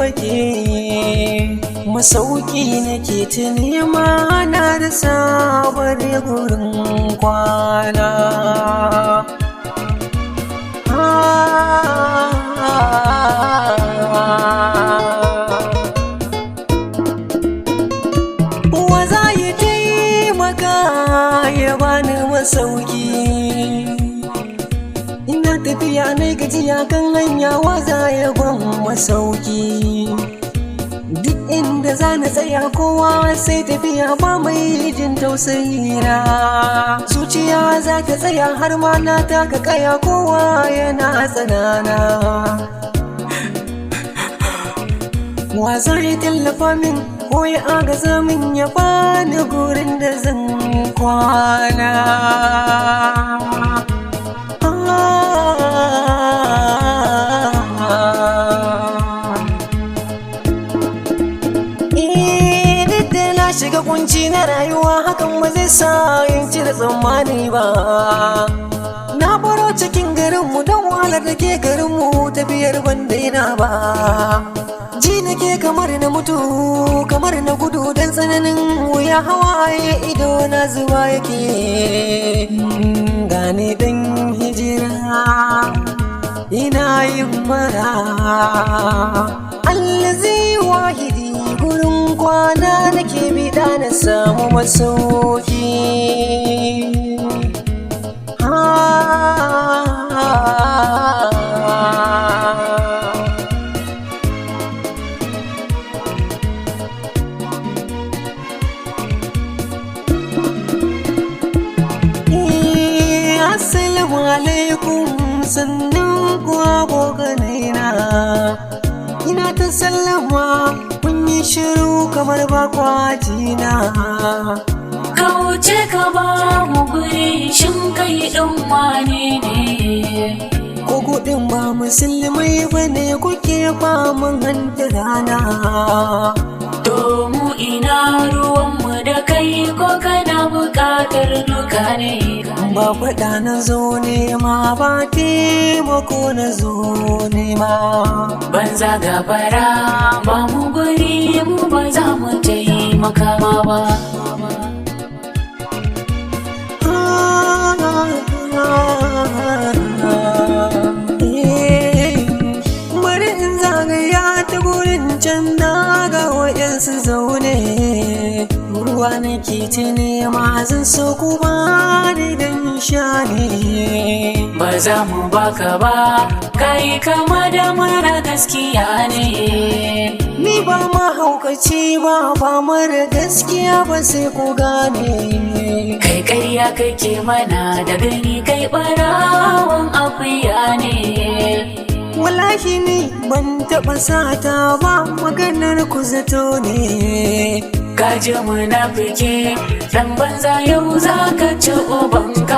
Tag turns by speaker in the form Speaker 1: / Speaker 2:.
Speaker 1: fake masauki nake ta nema na da sabar gurin kwana. Wa za ya taimaka ya bani masauki? Ina tafiya na gajiya kan hanya, wa za ya ban masauki? Duk inda za na tsaya kowa sai tafiya ba mai jin tausayina. Zuciya za ta tsaya har ma na taka kaya, kowa yana tsanana. Wa za ya tallafa min ko ya agaza min ya bani gurin da zan kwana? Shiga kunci na rayuwa, hakan ba zai sa in cire tsammani ba. Na baro cikin garinmu don wahalar da ke garinmu, tafiyar ban daina ba. Ji nake kamar na mutu, kamar na gudu don tsananin wuya, hawaye ido na zuba yake. Gane dan hijira ina yin mara, allazi wahidi gurin kwana nake bida na samu masauki. Assalamu alaikum, sannan ku abokanaina. Ina ta sallama kun yi shiru kamar ba kwajina.
Speaker 2: Ka wuce ka ba mu guri, shin kai ɗan wane ne?
Speaker 1: Ko kuɗin ba musulmai ba ne kuke faman hanta rana?
Speaker 2: To mu ina ruwanmu da kai, ko kana buƙatar duka ne?
Speaker 1: Ba faɗa na zo nema ba, taimako na zo nema.
Speaker 2: Banza gabara ba mu guri, mu ba za mu taimaka ma ba.
Speaker 1: Bari in zagaya ta gurin can, na ga waɗansu zaune. Ruwa nake ta nema, zan so ku bani dan sha ne.
Speaker 2: Ba za mu baka ba, kai kama da mara gaskiya ne.
Speaker 1: Ni ba mahaukaci ba, ba mara gaskiya ba, sai ku gane.
Speaker 2: Kai ƙarya kake mana, da gani kai ɓarawon akuya ne.
Speaker 1: Wallahi ni ban taɓa sata ba, maganar ku zato ne.
Speaker 2: Kaji munafiki, ɗan banza yau za ka ci ubanka.